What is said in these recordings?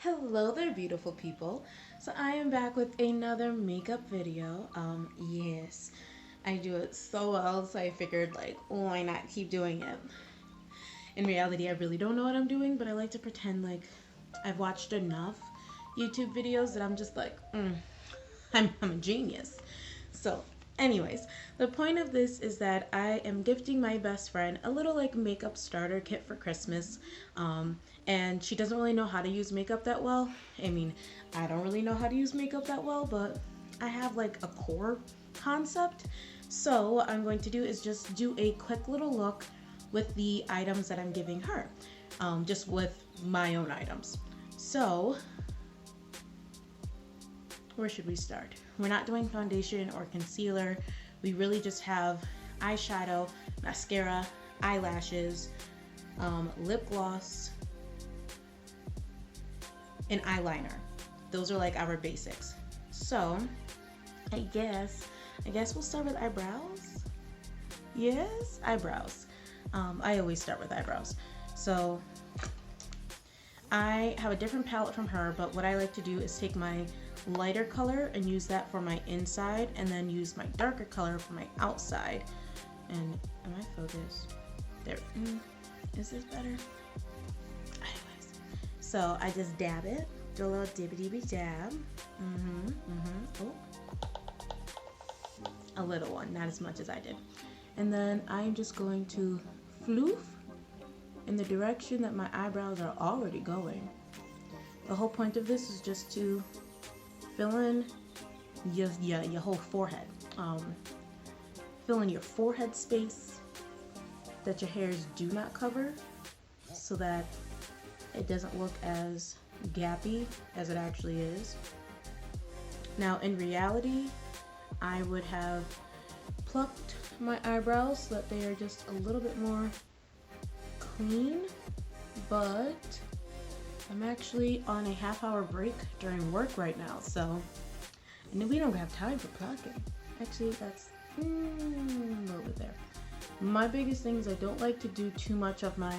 Hello there, beautiful people. So I am back with another makeup video. Yes, I do it so well, so I figured like, why not keep doing it? In reality, I really don't know what I'm doing, but I like to pretend like I've watched enough YouTube videos that I'm just like, I'm a genius. So, anyways, the point of this is that I am gifting my best friend a little like makeup starter kit for Christmas. And she doesn't really know how to use makeup that well. I mean, I don't really know how to use makeup that well, but I have like a core concept. So, what I'm going to do is just do a quick little look with the items that I'm giving her, just with my own items. So, where should we start? We're not doing foundation or concealer. We really just have eyeshadow, mascara, eyelashes, lip gloss, and eyeliner. Those are like our basics. So I guess we'll start with eyebrows. Yes, eyebrows. I always start with eyebrows. So I have a different palette from her, but what I like to do is take my lighter color and use that for my inside, and then use my darker color for my outside. And am I focused? There. Is this better? Anyways, so I just dab it, do a little dibby dab. Oh, a little one, not as much as I did. And then I'm just going to floof in the direction that my eyebrows are already going. The whole point of this is just to fill in your whole forehead. Fill in your forehead space that your hairs do not cover, so that it doesn't look as gappy as it actually is. Now, in reality, I would have plucked my eyebrows so that they are just a little bit more clean, but I'm actually on a half-hour break during work right now, so we don't have time for plucking. Actually, that's a little bit there. My biggest thing is I don't like to do too much of my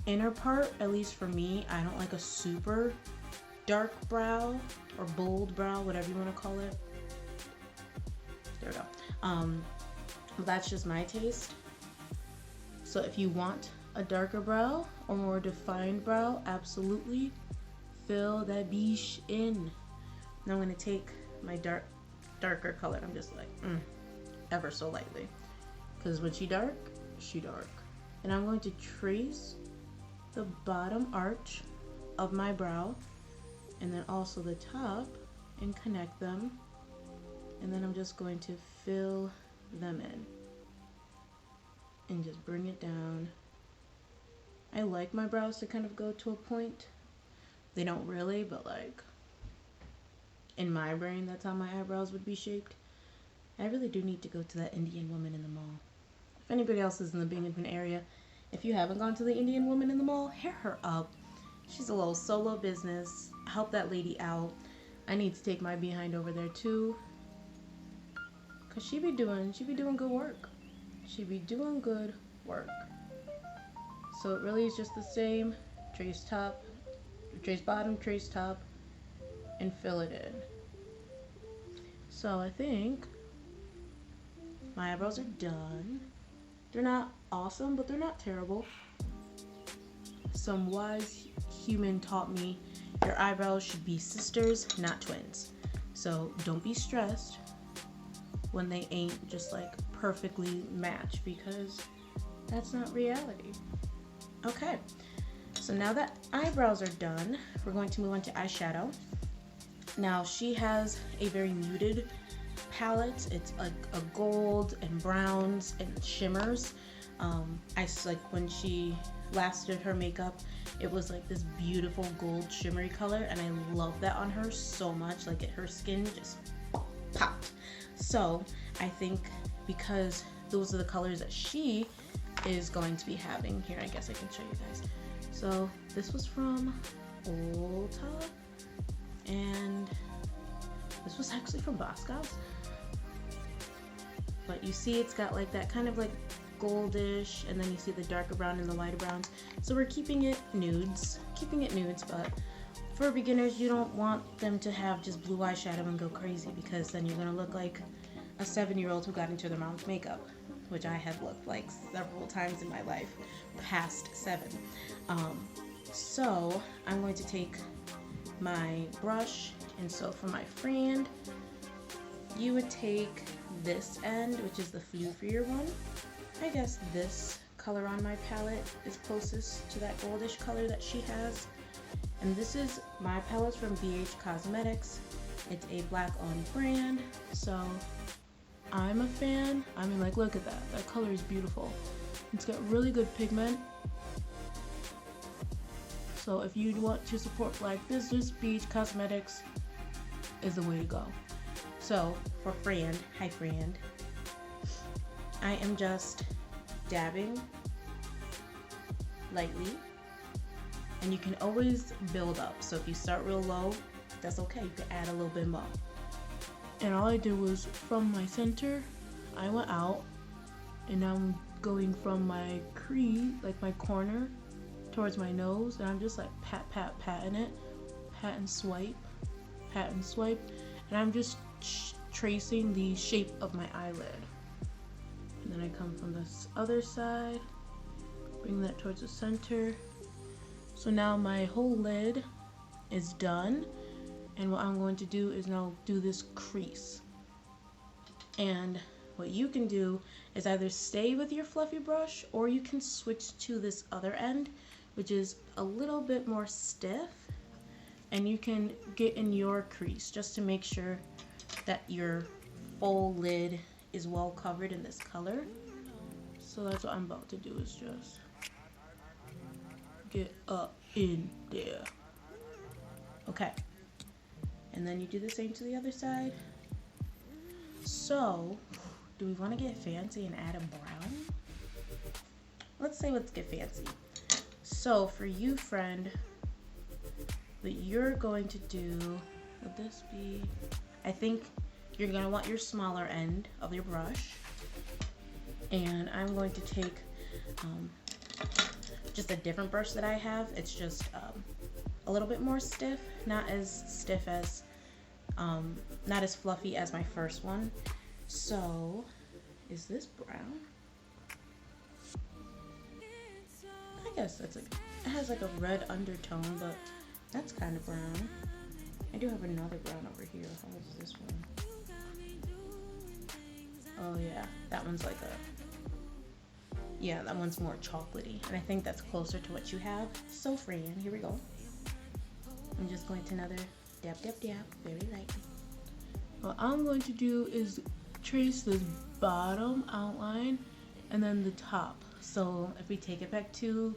inner part, at least for me. I don't like a super dark brow or bold brow, whatever you want to call it. There we go. But that's just my taste. So if you want a darker brow or more defined brow, absolutely fill that beach in. Now I'm going to take my darker color. I'm just like, ever so lightly. Because when she dark. And I'm going to trace the bottom arch of my brow, and then also the top, and connect them. And then I'm just going to fill them in. And just bring it down. I like my brows to kind of go to a point. They don't really, but like in my brain, that's how my eyebrows would be shaped. I really do need to go to that Indian woman in the mall. If anybody else is in the Binghamton area, if you haven't gone to the Indian woman in the mall, hit her up. She's a little solo business. Help that lady out. I need to take my behind over there too, cause she be doing good work. She be doing good work. So it really is just the same. Trace top, trace bottom, trace top, and fill it in. So I think my eyebrows are done. They're not awesome, but they're not terrible. Some wise human taught me your eyebrows should be sisters, not twins. So don't be stressed when they ain't just like perfectly match, because that's not reality. Okay, so now that eyebrows are done, we're going to move on to eyeshadow. Now she has a very muted palette. It's like a gold and browns and shimmers. I like when she last did her makeup, it was like this beautiful gold shimmery color, and I love that on her so much. Like her skin just popped. So I think because those are the colors that she is going to be having here, I guess I can show you guys. So this was from Ulta, and this was actually from Boscov's. But you see it's got like that kind of like goldish, and then you see the darker brown and the lighter browns. So we're keeping it nudes, but for beginners, you don't want them to have just blue eyeshadow and go crazy, because then you're gonna look like a 7-year-old who got into their mom's makeup, which I have looked like several times in my life, past 7. So I'm going to take my brush, and so for my friend, you would take this end, which is the floofier one. I guess this color on my palette is closest to that goldish color that she has. And this is my palette from BH Cosmetics. It's a black owned brand, so I'm a fan. I mean, like, look at that. That color is beautiful. It's got really good pigment. So if you want to support black business, BH Cosmetics is the way to go. So for Fran, hi Fran, I am just dabbing lightly, and you can always build up. So if you start real low, that's okay, you can add a little bit more. And all I did was from my center, I went out, and I'm going from my crease, like my corner, towards my nose, and I'm just like patting it, pat and swipe, and I'm just tracing the shape of my eyelid. And then I come from this other side, bring that towards the center. So now my whole lid is done, and what I'm going to do is now do this crease. And what you can do is either stay with your fluffy brush, or you can switch to this other end, which is a little bit more stiff, and you can get in your crease just to make sure that your full lid is well covered in this color. So that's what I'm about to do, is just get up in there. Okay, and then you do the same to the other side. So do we want to get fancy and add a brown? Let's get fancy. So for you, friend, what you're going to do, would this be, I think you're going to want your smaller end of your brush, and I'm going to take just a different brush that I have. It's just a little bit more stiff, not as stiff as, not as fluffy as my first one. So is this brown? I guess that's like, it has like a red undertone, but that's kind of brown. I do have another brown over here. How is this one? Oh yeah, that one's like a, yeah, that one's more chocolatey, and I think that's closer to what you have. So Fran, here we go. I'm just going to another dab, very lightly. What I'm going to do is trace this bottom outline and then the top. So if we take it back to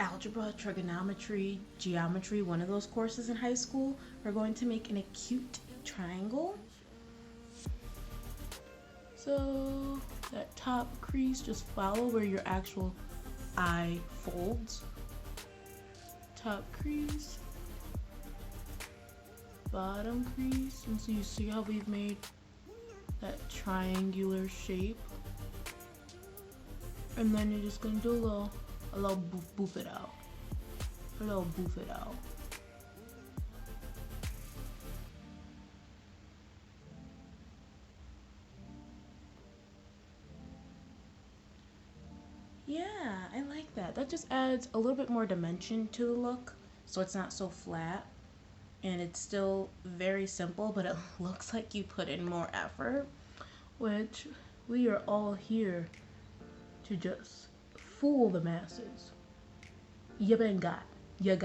algebra, trigonometry, geometry, one of those courses in high school, we're going to make an acute triangle. So that top crease, just follow where your actual eye folds. Top crease, bottom crease, and so you see how we've made that triangular shape. And then you're just gonna do a little boof it out. Yeah, I like that. That just adds a little bit more dimension to the look, so it's not so flat. And it's still very simple, but it looks like you put in more effort, which we are all here to just fool the masses. You been got it.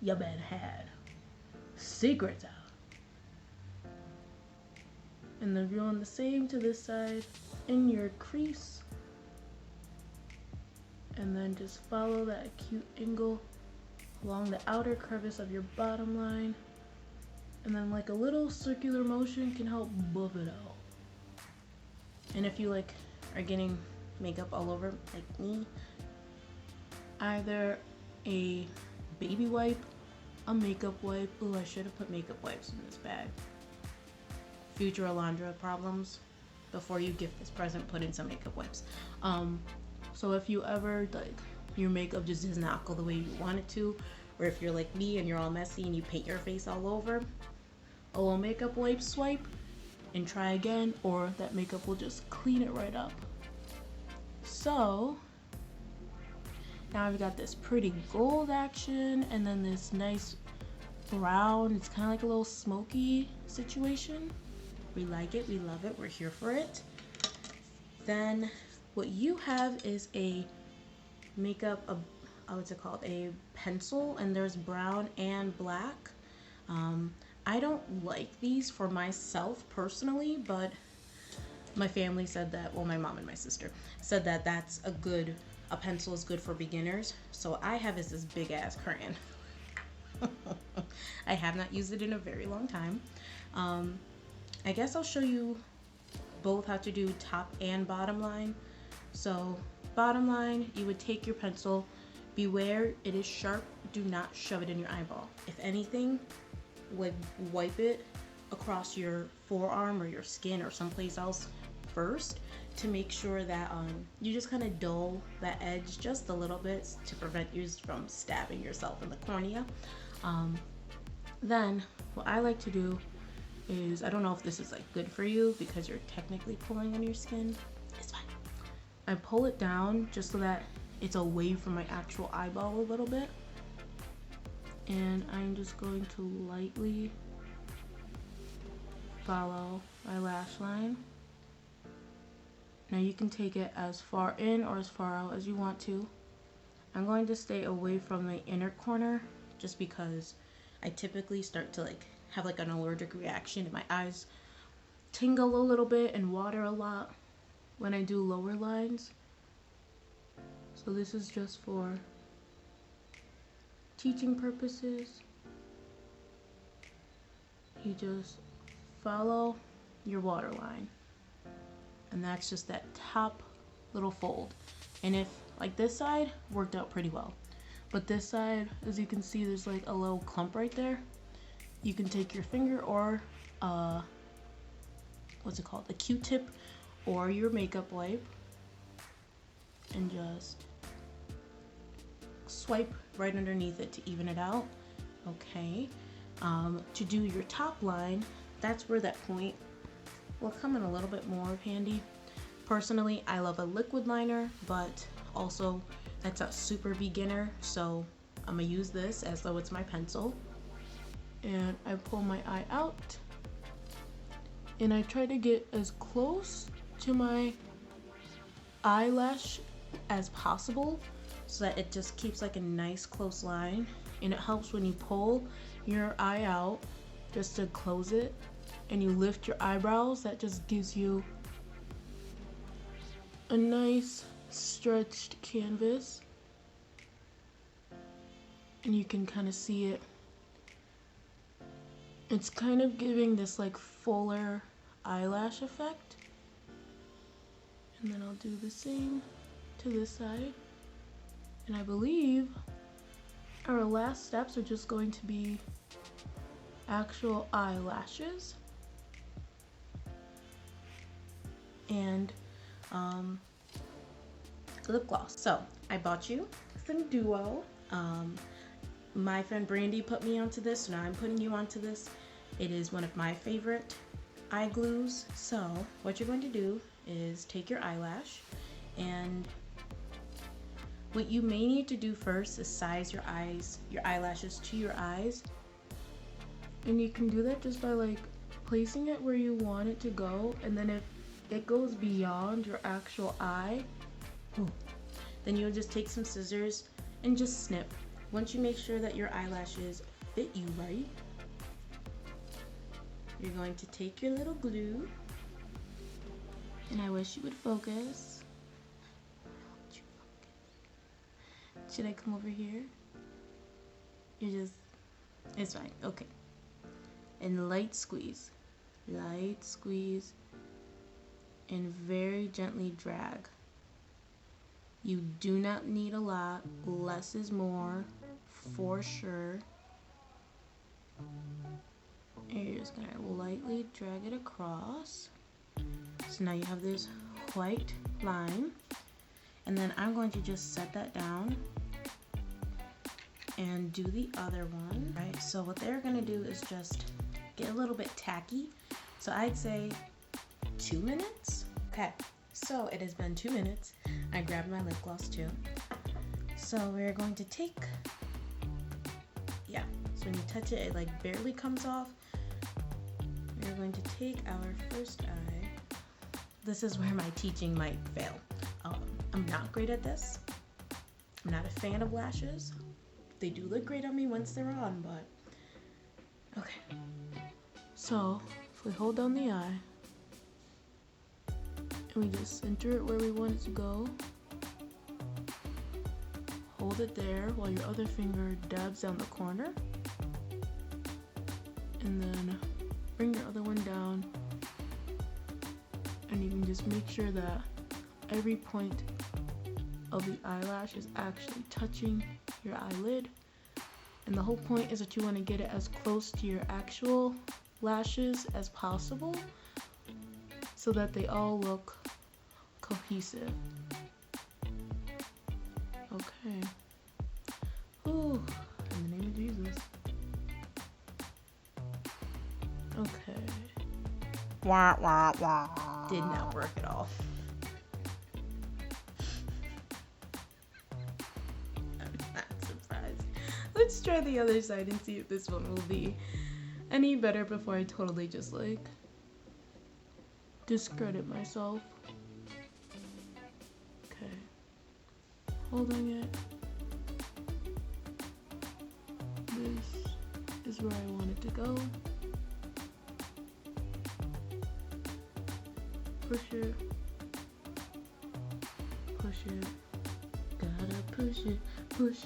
You been had. Secrets out. And then doing the same to this side in your crease. And then just follow that acute angle along the outer crevice of your bottom line. And then like a little circular motion can help buff it out. And if you like are getting makeup all over like me, either a baby wipe, a makeup wipe. Oh, I should have put makeup wipes in this bag. Future Alondra problems. before you gift this present, put in some makeup wipes. So if you ever like your makeup just does not go the way you want it to, or if you're like me and you're all messy and you paint your face all over, a little makeup wipe swipe and try again, or that makeup will just clean it right up. So now I've got this pretty gold action and then this nice brown. It's kind of like a little smoky situation. We like it, we love it, we're here for it. Then what you have is a makeup, what's it called, a pencil, and there's brown and black. I don't like these for myself personally, but my family said that, well, my mom and my sister said that a pencil is good for beginners. So I have this big ass crayon. I have not used it in a very long time. I guess I'll show you both how to do top and bottom line. So bottom line, you would take your pencil, beware it is sharp, do not shove it in your eyeball. If anything, would wipe it across your forearm or your skin or someplace else first to make sure that you just kind of dull that edge just a little bit to prevent you from stabbing yourself in the cornea. Then what I like to do is, I don't know if this is like good for you because you're technically pulling on your skin. It's fine. I pull it down just so that it's away from my actual eyeball a little bit. And I'm just going to lightly follow my lash line. Now you can take it as far in or as far out as you want to. I'm going to stay away from the inner corner just because I typically start to like have like an allergic reaction and my eyes tingle a little bit and water a lot when I do lower lines. So this is just for teaching purposes. You just follow your waterline, and that's just that top little fold. And if like this side worked out pretty well, but this side, as you can see, there's like a little clump right there. You can take your finger or what's it called, a Q-tip or your makeup wipe and just swipe right underneath it to even it out. Okay. To do your top line, that's where that point will come in a little bit more handy. Personally, I love a liquid liner, but also that's a super beginner, so I'm gonna use this as though it's my pencil. And I pull my eye out and I try to get as close to my eyelash as possible so that it just keeps like a nice close line. And it helps when you pull your eye out just to close it and you lift your eyebrows. That just gives you a nice stretched canvas, and you can kind of see it. It's kind of giving this like fuller eyelash effect. And then I'll do the same to this side. And I believe our last steps are just going to be actual eyelashes and lip gloss. So I bought you some Duo. My friend Brandy put me onto this, so now I'm putting you onto this. It is one of my favorite eye glues. So what you're going to do is take your eyelash, and what you may need to do first is size your eyelashes to your eyes. And you can do that just by like placing it where you want it to go, and then if it goes beyond your actual eye, then you'll just take some scissors and just snip. Once you make sure that your eyelashes fit you right, you're going to take your little glue, and I wish you would focus. Should I come over here? It's fine, okay. And light squeeze, and very gently drag. You do not need a lot, less is more, for sure. And you're just gonna lightly drag it across. So now you have this white line, and then I'm going to just set that down and do the other one. Right, so what they're gonna do is just get a little bit tacky. So I'd say 2 minutes. Okay, so it has been 2 minutes. I grabbed my lip gloss too. So we're going to take, yeah, so when you touch it, it like barely comes off. We're going to take our first eye. This is where my teaching might fail. I'm not great at this. I'm not a fan of lashes. They do look great on me once they're on, but okay. So if we hold down the eye and we just center it where we want it to go, hold it there while your other finger dabs down the corner, and then bring your other one down, and you can just make sure that every point of the eyelash is actually touching your eyelid. And the whole point is that you want to get it as close to your actual lashes as possible so that they all look cohesive. Okay. Ooh, in the name of Jesus. Okay. Wah, wah, wah. Did not work at all. I'm not surprised. Let's try the other side and see if this one will be any better before I totally just like discredit myself. Okay. Holding it. This is where I want it to go. Push it. Push it. Gotta push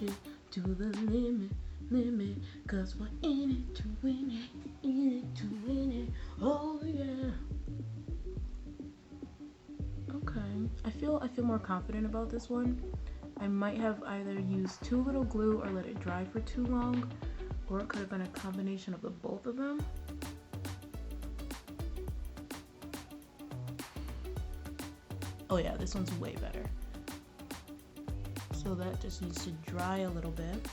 it to the limit, cause we're in it to win it, oh yeah. Okay, I feel more confident about this one. I might have either used too little glue or let it dry for too long, or it could have been a combination of the both of them. Oh yeah, this one's way better. So that just needs to dry a little bit.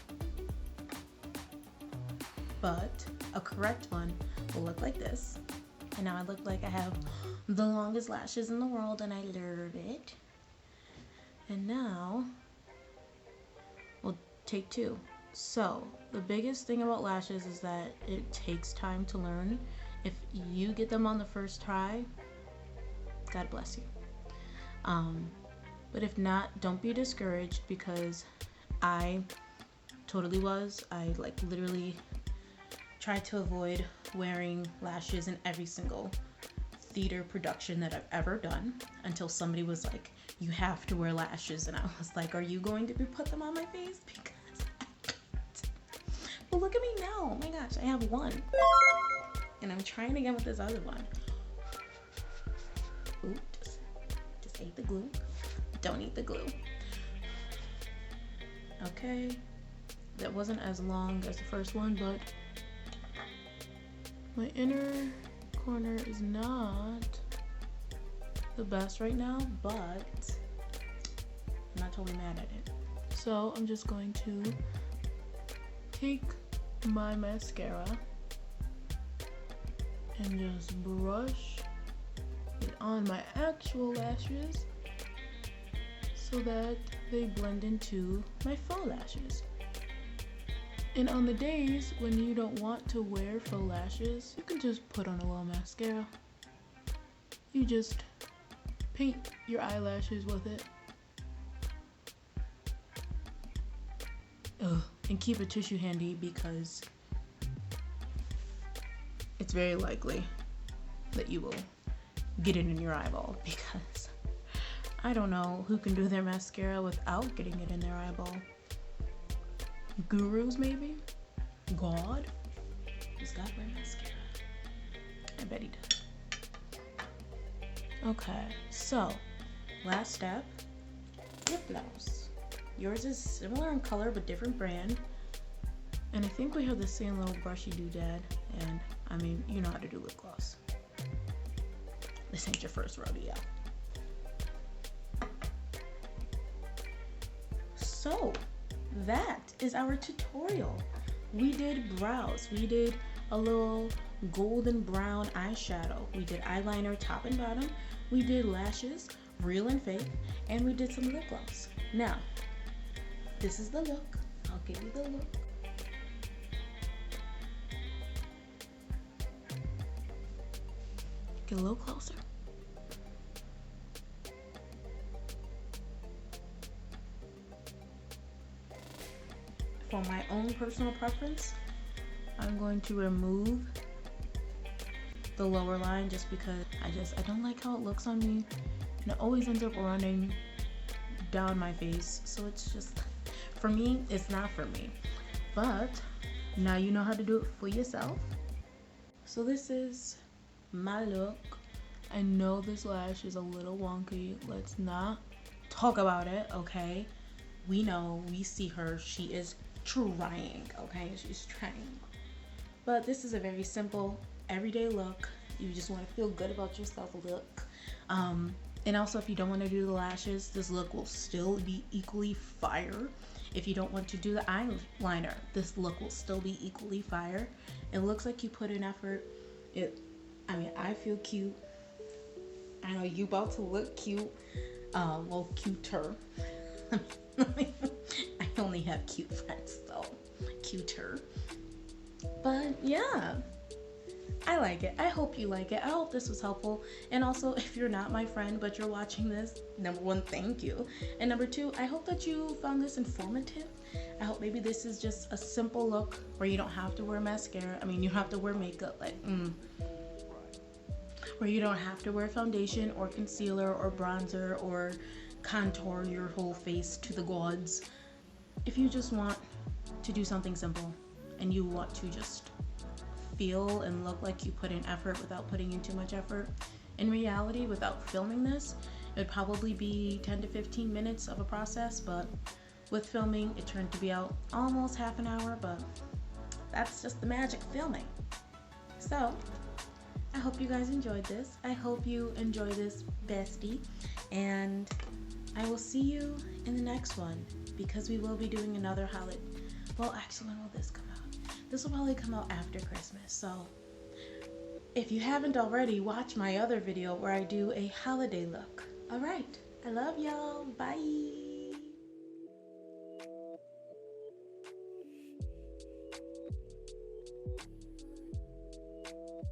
But a correct one will look like this. And now I look like I have the longest lashes in the world, and I learned it. And now we'll take two. So the biggest thing about lashes is that it takes time to learn. If you get them on the first try, God bless you. But if not, don't be discouraged, because I totally was. I like literally tried to avoid wearing lashes in every single theater production that I've ever done until somebody was like, you have to wear lashes. And I was like, are you going to put them on my face? Because I can't. Well, look at me now. Oh my gosh, I have one. And I'm trying again with this other one. Ooh, just ate the glue. Don't eat the glue. Okay, that wasn't as long as the first one, but my inner corner is not the best right now, but I'm not totally mad at it. So I'm just going to take my mascara and just brush it on my actual lashes so that they blend into my faux lashes. And on the days when you don't want to wear faux lashes, you can just put on a little mascara. You just paint your eyelashes with it. Ugh. And keep a tissue handy, because it's very likely that you will get it in your eyeball, because I don't know who can do their mascara without getting it in their eyeball. Gurus, maybe? God? Does God wear mascara? I bet he does. Okay, so last step, lip gloss. Yours is similar in color but different brand. And I think we have the same little brushy doodad, and I mean, you know how to do lip gloss. this ain't your first rodeo. So that is our tutorial. We did brows, we did a little golden brown eyeshadow, we did eyeliner top and bottom, we did lashes, real and fake, and we did some lip gloss. Now, this is the look. I'll give you the look. Get a little closer. For my own personal preference, I'm going to remove the lower line just because I don't like how it looks on me, and it always ends up running down my face. So it's just, for me, it's not for me. But now you know how to do it for yourself. So this is my look. I know this lash is a little wonky. Let's not talk about it, okay? We know, we see her, she is trying, okay? She's trying. But this is a very simple, everyday look. You just want to feel good about yourself look. And also, if you don't want to do the lashes, this look will still be equally fire. If you don't want to do the eyeliner, this look will still be equally fire. It looks like you put in effort. I feel cute. I know you about to look cute. Well, cuter. I only have cute friends, so cuter. But yeah, I like it. I hope you like it. I hope this was helpful. And also, if you're not my friend but you're watching this, number one, thank you. And number two, I hope that you found this informative. I hope maybe this is just a simple look where you don't have to wear mascara. I mean, you have to wear makeup, where you don't have to wear foundation or concealer or bronzer or contour your whole face to the gods. If you just want to do something simple and you want to just feel and look like you put in effort without putting in too much effort, in reality, without filming this, it would probably be 10 to 15 minutes of a process, but with filming, it turned to be out almost half an hour, but that's just the magic of filming. So, I hope you guys enjoyed this. I hope you enjoy this, bestie, and I will see you in the next one, because we will be doing another holiday. Well, actually, when will this come out? This will probably come out after Christmas, so if you haven't already, watch my other video where I do a holiday look. Alright, I love y'all. Bye.